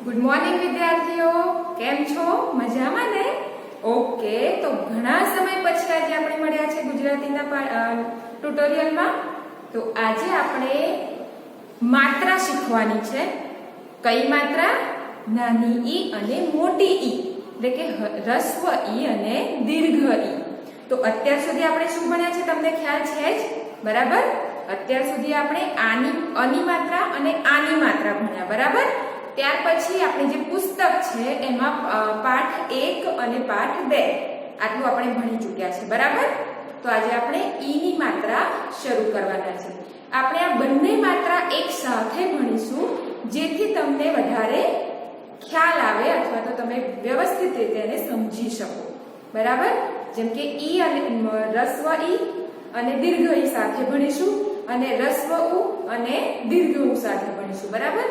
Good morning વિદ્યાર્થીઓ, કેમ છો? મજામાં ને? ઓકે, તો ઘણા સમય પછી આજે આપણે મળ્યા છે ગુજરાતીના ટ્યુટોરિયલમાં. તો આજે આપણે માત્રા શીખવાની છે. કઈ માત્રા? નાની ઈ અને મોટી ઈ, એટલે કે હ્રસ્વ ઈ અને દીર્ઘ ઈ. તો અત્યાર સુધી આપણે શું ભણ્યા છે તમને ખ્યાલ છે જ, બરાબર? અત્યાર સુધી આપણે અની માત્રા અને આની માત્રા ભણ્યા, બરાબર? ત્યાર પછી આપણે જે પુસ્તક છે એમાં પાઠ 1 અને પાઠ 2 આટલું આપણે ભણી ચૂક્યા છે, બરાબર? તો આજે આપણે ઈ ની માત્રા શરૂ કરવાના છે. આપણે આ બંને માત્રા એક સાથે ભણીશું જેથી તમને વધારે ખ્યાલ આવે અથવા તો તમે વ્યવસ્થિત રીતે એને સમજી શકો, બરાબર? જેમ કે ઈ અને હ્રસ્વ ઈ અને દીર્ઘ ઈ સાથે ભણીશું અને હ્રસ્વ ઉ અને દીર્ઘ ઉ સાથે ભણીશું, બરાબર?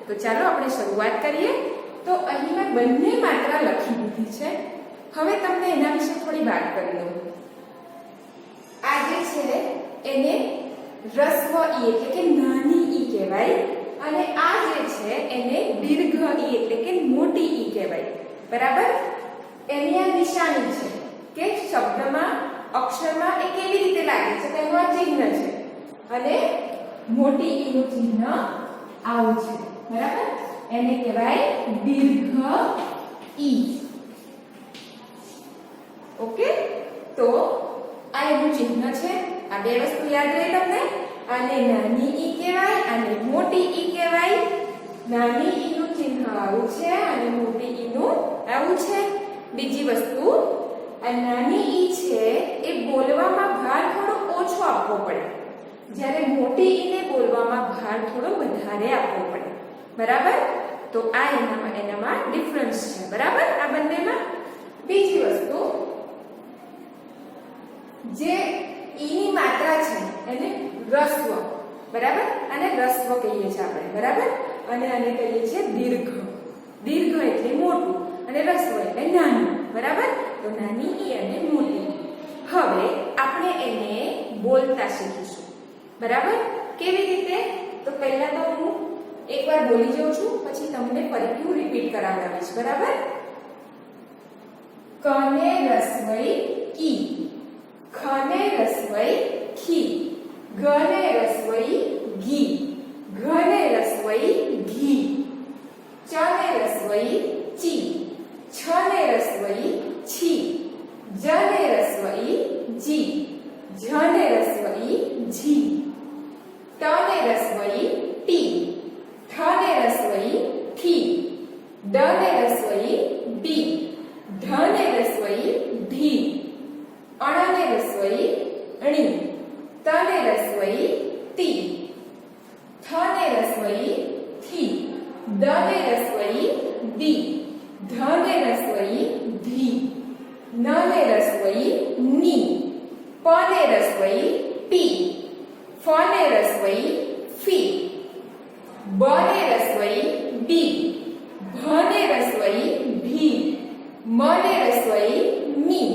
તો ચાલો આપણે શરૂઆત કરીએ. તો અહીં મેં બંને માત્રા લખી દીધી છે. હવે તમને એના વિશે થોડી વાત કરી દઉં. આ જે છે એને હ્રસ્વ ઈ એટલે કે નાની ઈ કહેવાય અને આ જે છે એને દીર્ઘ ઈ એટલે કે મોટી ઈ કહેવાય, બરાબર? એની આ નિશાની છે કે શબ્દમાં અક્ષરમાં એ કેવી રીતે લાગે છે તેનું આ ચિહ્ન છે અને મોટી ઈ નું ચિહ્ન આવું છે, બરાબર? એને કહેવાય દીર્ઘ ઈ. ઓકે, તો આ એનું ચિહ્ન છે. આ બે વસ્તુ યાદ રહે તમને. આને નાની ઈ કહેવાય અને મોટી ઈ કહેવાય. નાની ઈ નું ચિહ્ન આવું છે અને મોટી ઈ નું આવું છે. બીજી વસ્તુ, આ નાની ઈ છે એ બોલવામાં ભાર થોડો ઓછો આપવો પડે, જ્યારે મોટી ઈને બોલવામાં ભાર થોડો વધારે આપવો પડે, બરાબર? તો આ એનામાં ડિફરન્સ છે, બરાબર? આ બંનેમાં. બીજી વસ્તુ, જે ઈ ની માત્રા છે એને હ્રસ્વ, બરાબર? અને હ્રસ્વ કહીએ છીએ આપણે, બરાબર? અને આને કહીએ છીએ દીર્ઘ. દીર્ઘ એટલે મોટું અને હ્રસ્વ એટલે નાનું, બરાબર? તો નાની ઈ અને મોટી ઈ. હવે આપણે એને બોલતા શીખીશું, બરાબર? કેવી રીતે? તો પહેલા તો હું એકવાર બોલી જાઉં છું, પછી તમને ફરીથી હું રિપીટ કરાવડાવીશ, બરાબર? કને રસવઈ કી, ખને રસવઈ ખી, ગને રસવઈ ઘી, ઘને રસવઈ ઘી, ચને રસવઈ ચી, છને રસવઈ છી, જને રસવઈ જી, ઝને રસવઈ ઝી, તને રસવઈ ટી, ઠને રસવઈ ઠી, ડને રસવઈ ડી, ઢને રસવઈ ઢી, અણને રસવઈ અણી, તને રસવઈ તી, થને રસવઈ થી, દને રસવઈ દી, ધને રસવઈ ધી, નને રસવઈ ની, પને રસવઈ પી, ફને રસવઈ ફી, બને રસવઈ બી, ભને રસવઈ ભી, મને રસવઈ મી,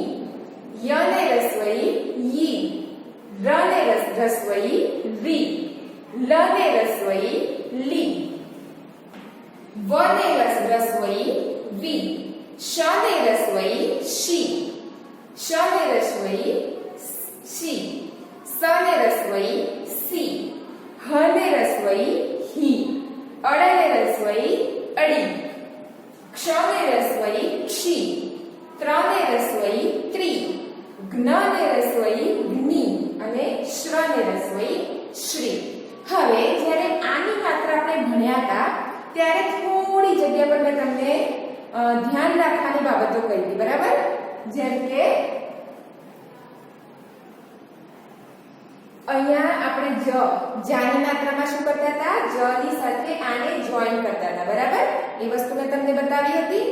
યને રસવઈ યી, રને રસવઈ રી, લને રસવઈ લી, વને રસવઈ વી, શને રસવઈ શી, શને રસવઈ શી, સને રસવઈ સી, હને રસવઈ હી, અડને રસવઈ અડી, ક્ષને રસવઈ ક્ષી, ત્રને રસવઈ ત્રી, જ્ઞને રસવઈ જ્ઞી અને શ્રને રસવઈ શ્રી. હવે જ્યારે આની માત્રા આપણે ભણ્યા હતા ત્યારે થોડી જગ્યા પર મેં તમને ધ્યાન રાખવાની બાબતો કહી હતી, બરાબર? જેમ કે અહીંયા આપણે જાની માત્રામાં શું કરતા હતા? જ ની સાથે આને જોઈન કરતા હતા, બરાબર? એ વસ્તુ મેં તમને બતાવી હતી.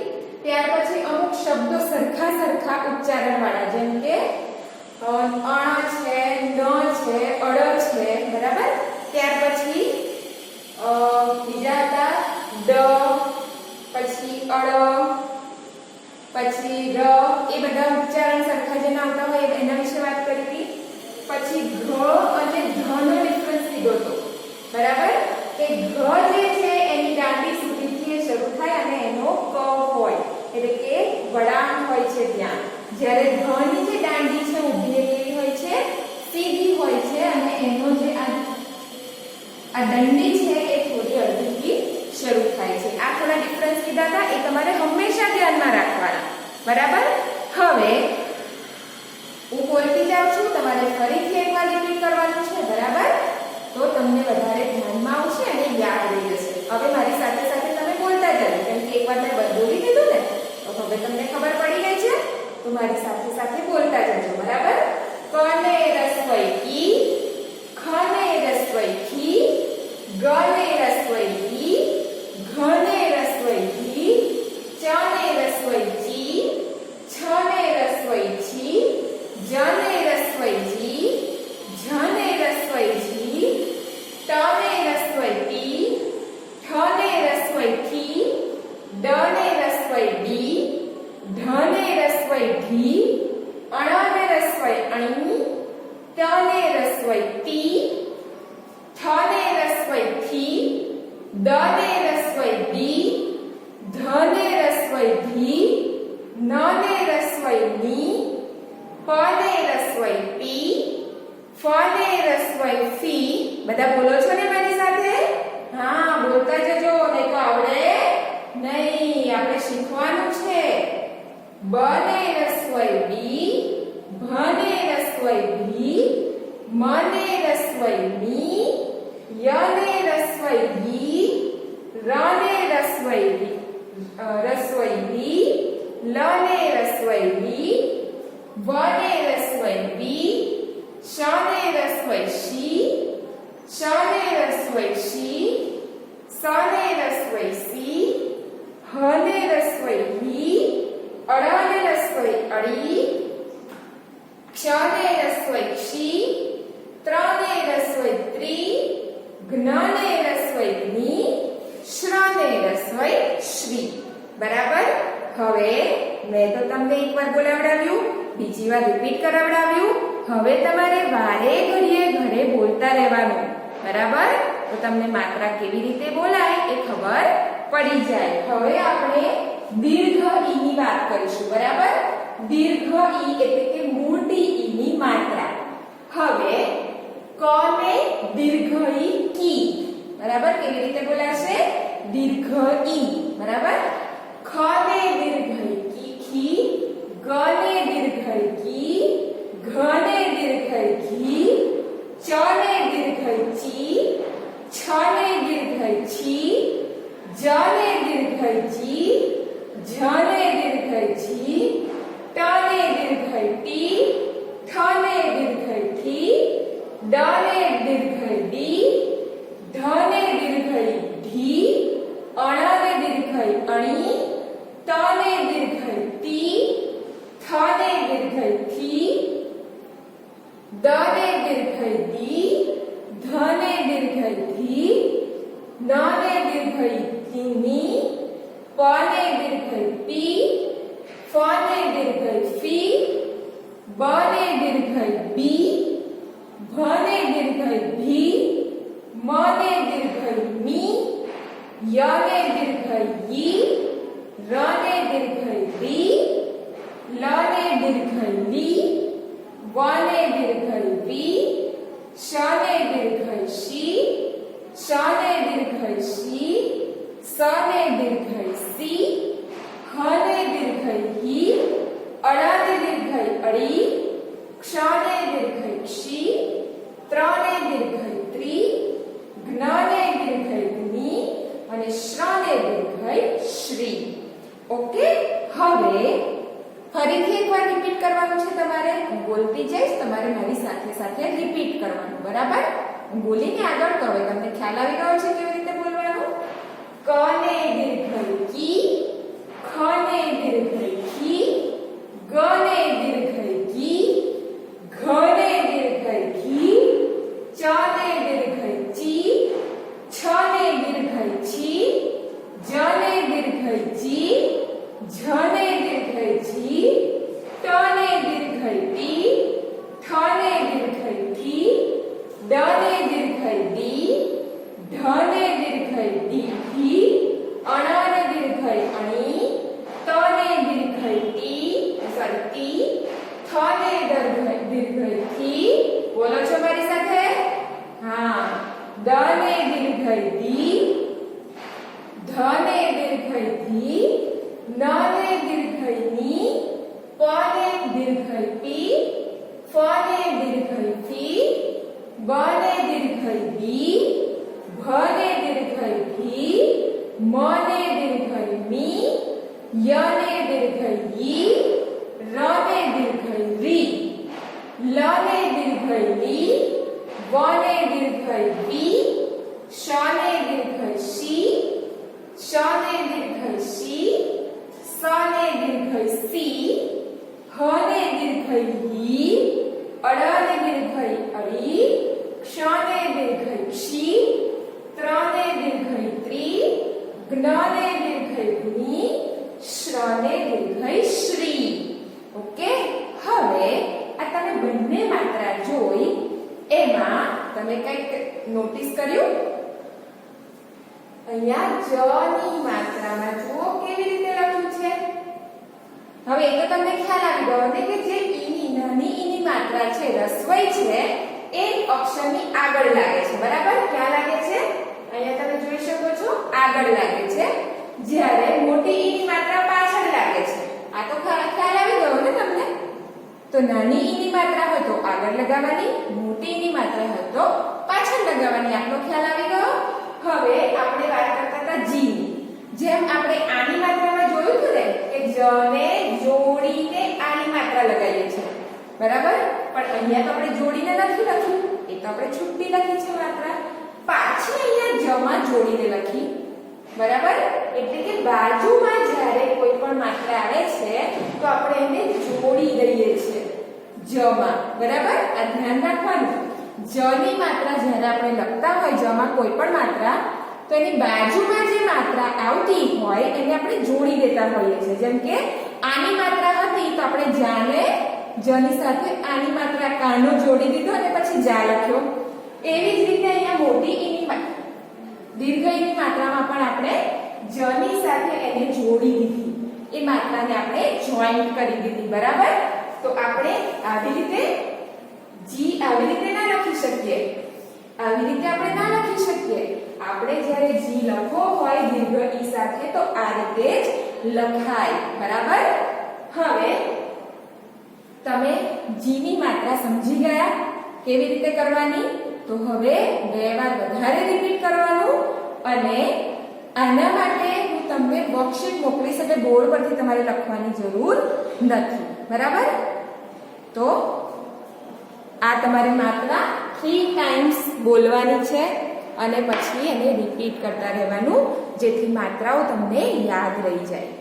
ત્યાર પછી અમુક શબ્દો સરખા ઉચ્ચારણ વાળા, જેમ કે અણ છે, ન છે, અડ છે, બરાબર? ત્યાર પછી બીજા હતા ડ, પછી અડ, પછી ર, એ બધા ઉચ્ચારણ સરખા જેના આવતા હોય એના વિશે વાત કરી હતી. પછી ઘ અને ધ નો ડિફરન્સ લીધો હતો, બરાબર? કે ઘ જે છે એની દાંડી સુધીથી શરૂ થાય જ્યારે ઘની જે દાંડી છે ઊભી કેવી હોય છે, સીધી હોય છે અને એનો જે આ દંડી છે એ થોડી અડધીથી શરૂ થાય છે. આ થોડા ડિફરન્સ કીધા હતા, એ તમારે હંમેશા ધ્યાનમાં રાખવાના. બરાબર? હવે હું બોલતી જાઉં છું, તમારે ફરીથી એકવાર રિપીટ કરવાનું છે. બરાબર? તો તમને વધારે ધ્યાનમાં આવશે અને યાદ રહી જશે. હવે મારી સાથે સાથે તમે બોલતા જાઓ, કેમ કે એકવાર મેં બોલી દીધું ને તો હવે તમને ખબર પડી ગઈ છે. તો મારી સાથે સાથે બોલતા જજો. બરાબર? કને રસવઈ કી, ખને રસવઈ ખી, ગને રસવઈ કી, ઘને રસવઈ ઘી, ચને રસવઈ જી, છને રસવઈ છી, જને રસવઈ જી, ઝને રસવઈ જી, ટને રસવઈ ટી, ઠને રસવઈ ઠી, ડને રસવઈ ડી, ઢને રસવઈ ઢી, અણને રસવઈ અણી, તને રસવઈ તી, થને રસવઈ થી, દને રસવઈ દી, ધને રસવઈ ધી, નને રસવઈ ની, પને રસવઈ પી, ફને રસવઈ ફી. બધા બોલો છો ને મારી સાથે? હા, બોલતા જજો, નહીં તો આવડે નહીં. આપણે શીખવાનું છે. બને રસવઈ બી, ભને રસવઈ ભી, મને રસવઈ મી, યને રસવઈ યી, રને રસવઈ રી, લને રસવઈ લી, વને રસવઈ વી, શને રસવઈ શી, શને રસવઈ શી, સને રસવઈ સી, હને રસવઈ હી, અળને રસવઈ અળી, ક્ષને રસવઈ ક્ષી, ત્રને રસવઈ ત્રી, જ્ઞને રસવઈ જ્ઞી, શ્રને રસવઈ શ્રી. બરાબર? હવે મેં તો તમને એકવાર બોલાવડાવ્યું, બીજી વાર રિપીટ કરાવડાવ્યું. હવે તમારે વારે ઘડીએ ઘરે બોલતા રહેવાનું. બરાબર? તો તમને માત્રા કેવી રીતે બોલાય એ ખબર પડી જાય. હવે આપણે દીર્ઘ ઈ ની વાત કરીશું. બરાબર? દીર્ઘ ઈ એટલે કે મોટી ઈ ની માત્રા. હવે ક ને દીર્ઘ ઈ કી. બરાબર? કેવી રીતે બોલાશે? દીર્ઘ ઈ. બરાબર? ખ ને દીર્ઘ ઈ કી ખી, ગ ને દીર્ઘ ઈ કી, ઘ ને દીર્ઘ ઈ ઘી, ચ ને દીર્ઘ ઈ ચી, છ ને દીર્ઘ ઈ છી, જ ને દીર્ઘ ઈ જી, ઝ ને દીર્ઘ ઈ જી, ટ ને દીર્ઘ ઈ ટી, ઠ ને દીર્ઘ ઈ ઠી, ડ ને દીર્ઘ ઈ ડી, ધ ને દીર્ઘ ઈ ઢી, અણ ને દીર્ઘ ઈ અણી, ત ને દીર્ઘ ઈ તી, થ ને દીર્ઘ ઈ થી, દ ને દીર્ઘ ઈ દી, ધ ને દીર્ઘ ઈ ધી, ન ને દીર્ઘ ઈ ની, પ ને દીર્ઘ ઈ પી, ફ ને દીર્ઘ ઈ ફી, બ ને દીર્ઘ ઈ બી, ભ ને દીર્ઘ ઈ ભી, મ ને દીર્ઘ ઈ મી, ય ને દીર્ઘ ઈ યી, ર ને દીર્ઘ ઈ રી, લ ને દીર્ઘ ઈ લી, વ ને દીર્ઘ ઈ વી, શ ને દીર્ઘ ઈ શી, શ ને દીર્ઘ ઈ શી, સ ને દીર્ઘ ઈ સી, હ ને દીર્ઘ ઈ હી, અળ ને દીર્ઘ ઈ અળી, ક્ષ ને દીર્ઘ ઈ ક્ષી, ત્ર ને દીર્ઘ ઈ ત્રી, જ્ઞ ને દીર્ઘ ઈ જ્ઞી અને શ્ર ને દીર્ઘ ઈ શ્રી. ઓકે? હવે ફરીથી એકવાર રિપીટ કરવાનું છે તમારે. હું બોલતી જઈશ, તમારે મારી સાથે સાથે રિપીટ કરવાનું. બરાબર? હું બોલીને આગળ કહું. તમને ખ્યાલ આવી ગયો છે કેવી રીતે બોલવાનું? ક ને દીર્ઘ ઈ કી, ખ ને દીર્ઘ ઈ ખી, ગ ને દીર્ઘ ઈ ગી, ઘ ને દીર્ઘ ઈ ઘી, ચ ને દીર્ઘ ઈ ચી, છ ને દીર્ઘ ઈ છી, જ ને દીર્ઘ ઈ જી, ઝ ને દીર્ઘ ઈ જી, ટ ને દીર્ઘ ઈ ટી, ઠ ને દીર્ઘ ઈ ઠી, ડ ને દીર્ઘ ઈ ડી, ઢ ને દીર્ઘ દીર્ઘઈ પી, ફ ને દીર્ઘઈ ફી, બ ને દીર્ઘઈ બી, ભ ને દીર્ઘઈ ભી, મ ને દીર્ઘઈ મી, ય ને દીર્ઘઈ ઈ, ર ને દીર્ઘઈ રી, લ ને દીર્ઘઈ લી, વ ને દીર્ઘઈ વી, શ ને દીર્ઘઈ શી, શ ને દીર્ઘઈ શી, સ ને દીર્ઘઈ સી, હ ને દીર્ઘઈ હી, અડ ને દીર્ઘઈ અડી, ક્ષ ને દીર્ઘઈ ક્ષી, ત્ર ને દીર્ઘઈ ત્રી, જ્ઞ ને દીર્ઘઈ જ્ઞી, શ્ર ને દીર્ઘઈ શ્રી. ઓકે, હવે આ તમે બંને માત્રા જોઈ એમાં તમે કંઈક નોટિસ કર્યું? અહીંયા જ ની માત્રામાં જુઓ કેવી રીતે લખ્યું છે. હવે એ તો તમને ખ્યાલ આવી ગયો ને કે જે ઈ ની નાની ઈ ની માત્રા છે રસ્વઈ છે એ અક્ષરની આગળ લાગે છે. બરાબર? ક્યાં લાગે છે? અહીંયા તમે જોઈ શકો છો આગળ લાગે છે, જ્યારે મોટી ઈ ની માત્રા પાછળ લાગે છે. આ તો ખ્યાલ આવી ગયો ને તમને? તો નાની ઈ ની માત્રા હોય તો આગળ લગાવવાની, મોટી ઈ ની માત્રા હોય તો પાછળ લગાવવાની. આટલો ખ્યાલ આવી ગયો? હવે આપણે વાત કરતા હતા જી ની. જેમ આપણે આની માત્રામાં જોયું હતું ને કે જ ને જોડીને આની માત્રા લગાવીએ છીએ. બરાબર? પણ અહીંયા તો આપણે જોડીને નથી લખ્યું, એ તો આપણે છૂટી લખી છે માત્રા. પાછી અહીંયા જમાં જોડીને લખી. બરાબર? એટલે કે બાજુમાં જ્યારે કોઈ પણ માત્રા આવે છે તો આપણે એને જોડી દઈએ છીએ જમાં. બરાબર? આ ધ્યાન રાખવાનું. જ ની માત્રા જ્યારે આપણે લખતા હોય જમાં કોઈ પણ માત્રા, તો એની બાજુમાં જે માત્રા આવતી હોય એને આપણે જોડી દેતા હોઈએ છીએ. જેમ કે આની માત્રા હતી તો આપણે જાને જની સાથે આની માત્રા કાનો જોડી દીધો અને પછી જા લખ્યો. એવી જ રીતે અહીંયા મોટી ઈની દીર્ઘ ઈની માત્રામાં પણ આપણે જની સાથે એને જોડી દીધી. એ માત્રાને આપણે જોઈન્ટ કરી દીધી. બરાબર? તો આપણે આવી રીતે જી આવી રીતે ના લખી શકીએ. આવી રીતે આપણે ના લખી શકીએ. આપણે જ્યારે જી લખવો હોય દીર્ઘ ઈ સાથે તો આ રીતે જ લખાય. બરાબર? હવે તમે જી ની માત્રા સમજી ગયા કેવી રીતે કરવાની? તો હવે બે વાર વધારે રિપીટ કરવાનું અને આના માટે હું તમને વર્કશીટ મોકલીશ એટલે બોર્ડ પરથી તમારે લખવાની જરૂર નથી. બરાબર? તો આ તમારે માત્રા 3 ટાઈમ્સ બોલવાની છે અને પછી એને રિપીટ કરતા રહેવાનું જેથી માત્રાઓ તમને યાદ રહી જાય.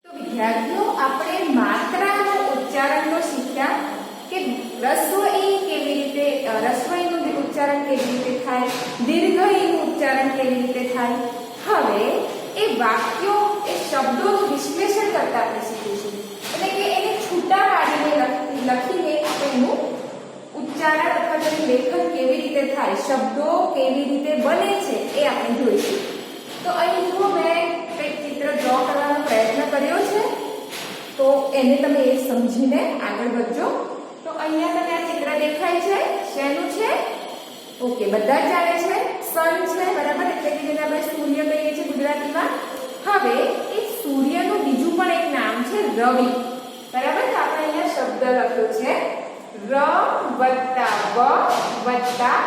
તો વિદ્યાર્થીઓ આપણે માત્રાનો ઉચ્ચારણનો શીખ્યા કે રસ્વઈ કેવી રીતે, રસ્વઈનું ઉચ્ચારણ કેવી રીતે થાય, દીર્ઘ ઈનું ઉચ્ચારણ કેવી રીતે થાય. હવે એ વાક્યો, એ શબ્દોનું વિશ્લેષણ કરતા આપણે શીખીશું. એટલે કે એને છૂટા પાડીને લખીને આપણે એનું ઉચ્ચારણ અથવા તેનું લેખન કેવી રીતે થાય, શબ્દો કેવી રીતે બને છે એ આપણે જોઈશું. તો અહીં જુઓ મેં કંઈક ચિત્ર ડ્રો કરવાનો પ્રયત્ન કર્યો છે, તો એને તમે એ સમજીને આગળ વધજો. તો અહીંયા તમને આ ચિત્ર દેખાય છે, શેનું છે? ઓકે, બધા જ જાણે છે સન છે. બરાબર? એટલે કે જેને આપણે સૂર્ય કહીએ છીએ ગુજરાતીમાં. હવે એ સૂર્યનું બીજું પણ એક નામ છે રવિ. બરાબર? તો આપણે અહીંયા શબ્દ લખ્યો છે ર વત્તા વ વત્તા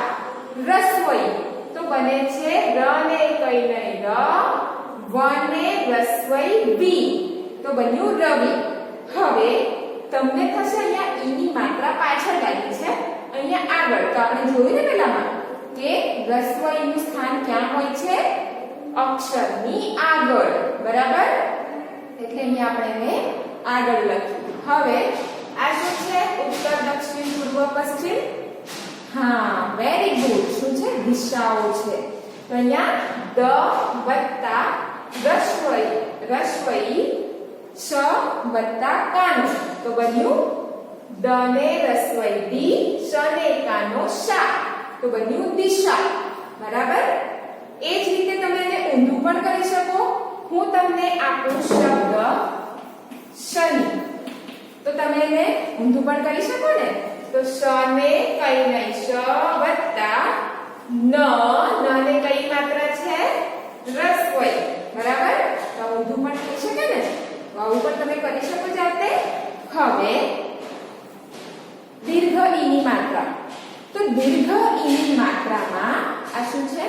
રસ્વઈ. તો બને છે ર ને કઈ નહીં ર, વ ને રસ્વઈ વી. તો બન્યું રવિ. હવે તમને થશે અહીંયા ઈ ની માત્રા પાછળ લાગી છે, અહીંયા આગળ. તો આપણે જોયું ને પેલામાં કે રસ્વઈનું સ્થાન ક્યાં હોય છે? અક્ષરની આગળ. બરાબર? એટલે અહીંયા આપણે એને આગળ લખ્યું. હવે આ શું છે? ઉત્તર, દક્ષિણ, પૂર્વ, પશ્ચિમ. હા, વેરી ગુડ. શું છે? દિશાઓ છે. તો અહીંયા દ વત્તા રસ્વઈ શ વત્તા કાનો. તો બન્યું દ ને રસ્વઈ દી, શ ને કાનો શા. તો બન્યું દિશા. બરાબર? એ જ રીતે તમે એને ઊંધું પણ કરી શકો. હું તમને આપું શબ્દ શનિ, તો તમે એને ઊંધું પણ કરી શકો ને. તો શ ને કઈ નહીં શ વત્તા ન, ન ને કઈ માત્રા છે? રસ્વઈ. બરાબર? તો ઊંધું પણ થઈ શકે ને. આવું પણ તમે કરી શકો જાતે. હવે દીર્ઘ ઈ ની માત્રા. તો દીર્ઘ ઈ ની માત્રામાં આ શું છે?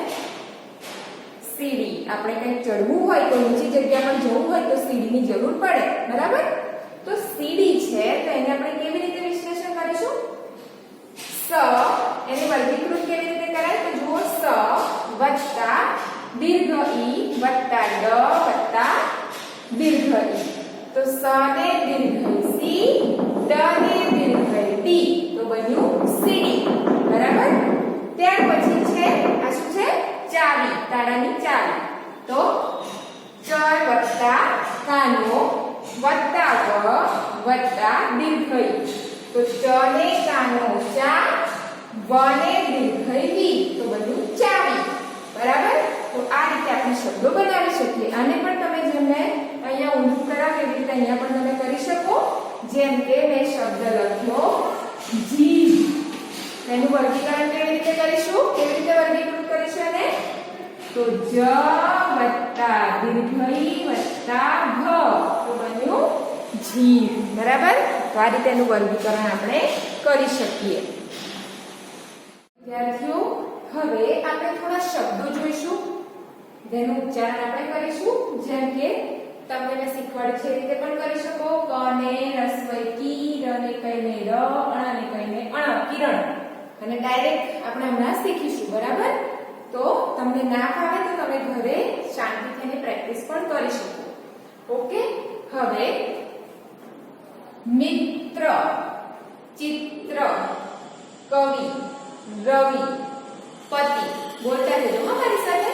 સીડી. આપણે કંઈક ચડવું હોય તો ઊંચી જગ્યા પર જવું હોય તો સીડીની જરૂર પડે, બરાબર? તો સીડી છે તો એને આપણે કેવી રીતે વિશ્લેષણ કરીશું? સ એને વર્ગીકૃત કેવી રીતે કરાય? તો જુઓ, સ વત્તા દીર્ઘ ઈ વત્તા ડ વત્તા દીર્ઘ ઈ. તો સ ને દીર્ઘ સી, ડ ને દીર્ઘ ડી, તો બન્યું સીડી, બરાબર? ત્યાર પછી છે આ શું છે? ચાવી, તાળાની ચાવી. તો ચ વત્તા કાનો વત્તા વ વત્તા દીર્ઘ ઈ. તો ચ ને કાનો ચા, વ ને દીર્ઘ વી, તો બન્યું ચાવી, બરાબર? તો આ રીતે આપણે શબ્દો બનાવી શકીએ. આને પણ તમે જેમને અહીંયા ઊંધું કરાવ એવી રીતે અહીંયા પણ તમે કરી શકો. જેમ કે મેં શબ્દ લખ્યો જીભ. એનું વર્ગીકરણ કેવી રીતે કરીશું? કેવી રીતે વર્ગીકૃત કરીશું એને? તો જ વત્તા દીર્ઘ ઈ વત્તા ભ, તો બન્યું જીભ, બરાબર? તો આ રીતે એનું વર્ગીકરણ આપણે કરી શકીએ. વિદ્યાર્થીઓ, હવે આપણે થોડા શબ્દો જોઈશું જેનું ઉચ્ચારણ આપણે કરીશું. જેમ કે તમને મેં શીખવાડ્યું છે એ રીતે પણ કરી શકો. ક ને રસ્વઈ કી, ર ને કઈને ર, અણ ને કઈને અણ, કિરણ. અને ડાયરેક્ટ આપણે હમણાં શીખીશું, બરાબર? તો તમને ના ફાવે તો તમે ઘરે શાંતિથી એની પ્રેક્ટિસ પણ કરી શકો. ઓકે? હવે મિત્ર, ચિત્ર, કવિ, રવિ, પતિ. બોલતા જજો હો મારી સાથે.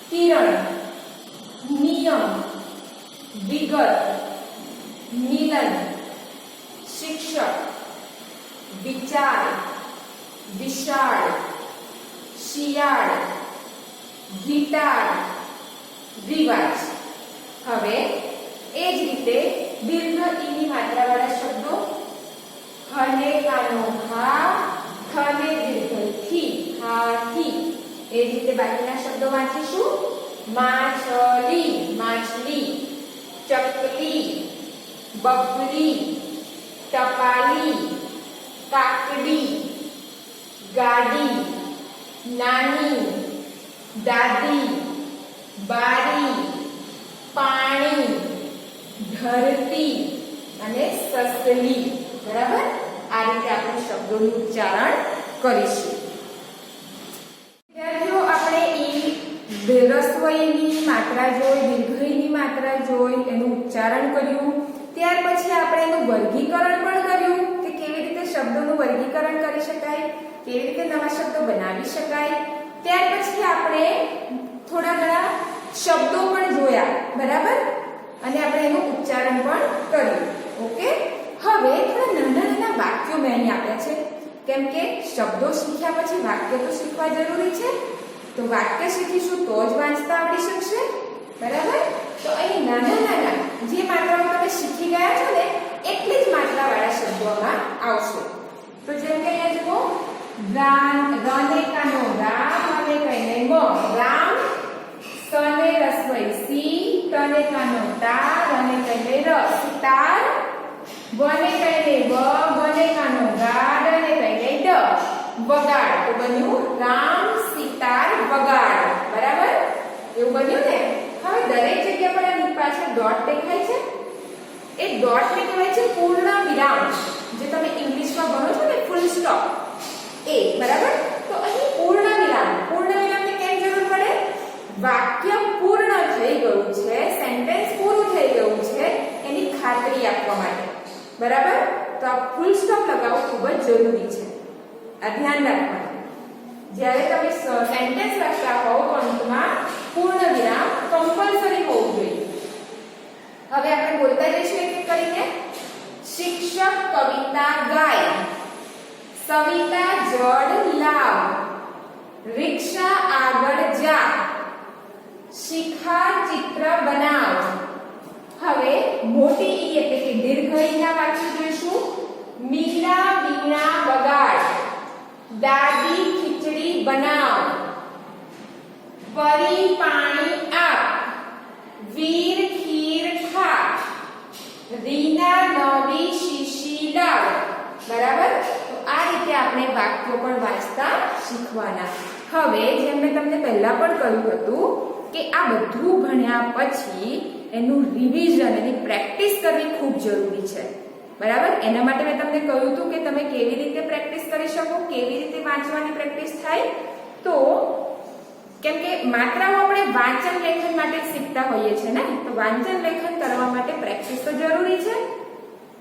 કિરણ, નિયમ, વિગત, મિલન, શિક્ષક, વિચાર, વિશાળ, શિયાળ, ગિટાર, રિવાજ. હવે એ જ રીતે દીર્ઘ ઈ ની માત્રાવાળા શબ્દો. હ ને કાનો હા, થ ને દીર્ઘ થી, હાથી. એ જ રીતે બાકીના શબ્દો વાંચીશું. માછલી, માછલી, ચકલી, બકરી, ટપાલી, કાકડી, ગાડી, નાની, દાદી, બારી, પાણી, ધરતી અને સસલી, બરાબર? આ રીતે આપણે શબ્દોનું ઉચ્ચારણ કરીશું. વિદ્યાર્થીઓ, આપણે રસ્વઈની માત્રા જોઈ, દીર્ઘઈની માત્રા જોઈ, એનું ઉચ્ચારણ કર્યું. ત્યાર પછી આપણે એનું વર્ગીકરણ પણ કર્યું કે કેવી રીતે શબ્દોનું વર્ગીકરણ કરી શકાય, કેવી રીતે નવા શબ્દો બનાવી શકાય. ત્યાર પછી આપણે થોડા ઘણા શબ્દો પણ જોયા, બરાબર? અને આપણે એનું ઉચ્ચારણ પણ કર્યું. ઓકે? હવે થોડા નાના નાના વાક્યો મેં અહીં આપ્યા છે. કેમ કે શબ્દો શીખ્યા પછી વાક્ય તો શીખવા જરૂરી છે. તો વાક્ય શીખીશું તો જ વાંચતા આવડી શકશે, બરાબર? તો અહીં નાના નાના જે માત્રાઓ તમે શીખી ગયા છો ને એટલી જ માત્રાવાળા શબ્દોમાં આવશે. તો જેમ કે અહીંયા જુઓ, રને કાનો રામ, હવે કઈને મ, રામ. સને રસ્વઈ સી, તને કાનો તા, રને કઈને ર, સિતાર. વને કઈને વ, વને કાનો ગા, ડને કઈને ડ, વગાડ. તો બન્યું રામ સિતાર વગાડ, બરાબર? એવું બન્યું ને? હવે દરેક જગ્યા પર આની પાછળ ડોટ દેખાય છે. એ ડોટ ને કહેવાય છે પૂર્ણ વિરામ. જે તમે ઇંગ્લિશમાં ભણો છો ને ફૂલ સ્ટોપ, એ, બરાબર? તો અહીં પૂર્ણ વિરામની કેમ જરૂર પડે? વાક્ય પૂર્ણ થઈ ગયું છે, સેન્ટેન્સ પૂરું થઈ ગયું છે એની ખાતરી આપવા માટે, બરાબર? તો આ ફૂલ સ્ટોપ લગાવવું ખૂબ જ જરૂરી છે. આ ધ્યાન રાખવાનું. જ્યારે તમે સેન્ટેન્સ લખતા હોવ તો અંતમાં પૂર્ણ વિરામ કમ્પલસરી હોવું જોઈએ. હવે આપણે બોલતા જઈશું એક એક કરીને. શિક્ષક કવિતા ગાય, સવિતા જળ લાવ, રિક્ષા આગળ જા, શિખા ચિત્ર બનાવ. હવે મોટી ઈ એટલે કે દીર્ઘ ઈના વાક્ય જોઈશું. મીરા વીણા વગાડ, દાદી ખીચડી બનાવ, પરી પાણી આપ, વીર ખીર ખા, રીના નવી શીશી લાવ, બરાબર? તો આ રીતે આપણે વાક્યો પણ વાંચતા શીખવાના. હવે જેમ મેં તમને પહેલા પણ કહ્યું હતું કે આ બધું ભણ્યા પછી એનું રિવિઝન, એની પ્રેક્ટિસ કરવી ખૂબ જરૂરી છે. બરાબર? એના માટે મેં તમને કહ્યું હતું કે તમે કેવી રીતે પ્રેક્ટિસ કરી શકો, કેવી રીતે વાંચવાની પ્રેક્ટિસ થાય. તો કેમ કે માત્રાઓ આપણે વાંચન લેખન માટે શીખતા હોઈએ છીએ ને, તો વાંચન લેખન કરવા માટે પ્રેક્ટિસ તો જરૂરી છે.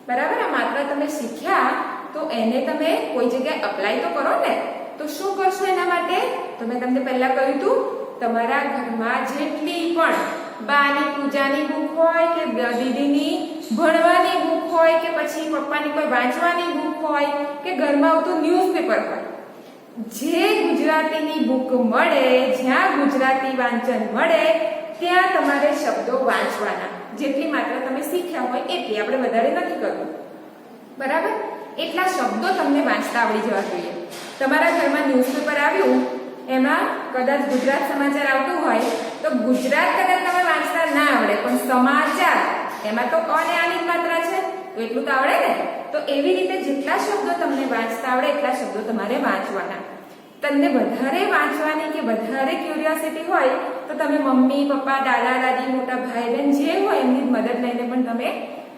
બરાબર? આ માત્રા તમે શીખ્યા તો એને તમે કોઈ જગ્યાએ અપ્લાય તો કરો ને. તો શું કરશો એના માટે? તો મેં તમને પહેલા કહ્યું હતું, તમારા ઘરમાં જેટલી પણ બાની પૂજાની બુક હોય કે દીદીની ભણવાની બુક હોય કે પછી પપ્પાની કોઈ વાંચવાની બુક હોય કે ઘરમાં આવતું ન્યૂઝપેપર હોય, જે ગુજરાતીની બુક મળે, જ્યાં ગુજરાતી વાંચન મળે ત્યાં તમારે શબ્દો વાંચવાના. જેટલી માત્રા તમે શીખ્યા હોય એટલી, આપણે વધારે નથી કરવું. બરાબર? એટલા શબ્દો તમને વાંચતા આવડી જવા જોઈએ. તમારા ઘરમાં ન્યૂઝપેપર આવ્યું, એમાં કદાચ ગુજરાત સમાચાર આવતું હોય તો ગુજરાત કદાચ તમે વાંચતા ના આવડે, પણ સમાચાર એમાં તો અને આની માત્રા છે તો એટલું તો આવડે ને. તો એવી રીતે જેટલા શબ્દો તમને વાંચતા આવડે એટલા શબ્દો તમારે વાંચવાના. તમને વધારે વાંચવાની કે વધારે ક્યુરિયોસિટી હોય તો તમે મમ્મી પપ્પા, દાદા દાદી, મોટા ભાઈ બહેન જે હોય એમની મદદ લઈને પણ તમે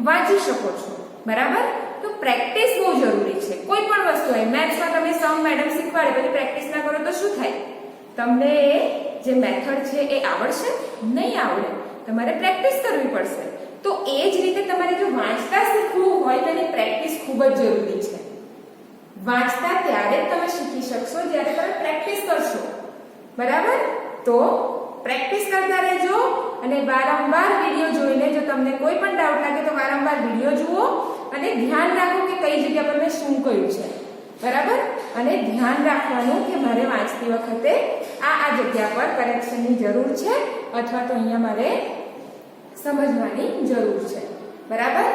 વાંચી શકો છો. બરાબર? તો પ્રેક્ટિસ બહુ જરૂરી છે. કોઈ પણ વસ્તુ હોય, મેથ્સમાં તમે સમ મેડમ શીખવાડે પછી પ્રેક્ટિસ ના કરો તો શું થાય? તમને જે મેથડ છે એ આવડશે નહીં? આવડે. તમારે પ્રેક્ટિસ કરવી પડશે. તો એ જ રીતે તમારે જો વાંચતા શીખવું હોય તો એની પ્રેક્ટિસ ખૂબ જ જરૂરી છે. વાંચતા ત્યારે જ તમે શીખી શકશો જ્યારે તમે પ્રેક્ટિસ કરશો. બરાબર? તો પ્રેક્ટિસ કરતા રહેજો અને વારંવાર વિડીયો જોઈને, જો તમને કોઈ પણ ડાઉટ લાગે તો વારંવાર વિડીયો જુઓ અને ધ્યાન રાખો કે કઈ જગ્યા પર મેં શું કહ્યું છે. બરાબર? અને ધ્યાન રાખવાનું કે મારે વાંચતી વખતે આ જગ્યા પર કરેક્શનની જરૂર છે અથવા તો અહીંયા મારે સમજવાની જરૂર છે. બરાબર?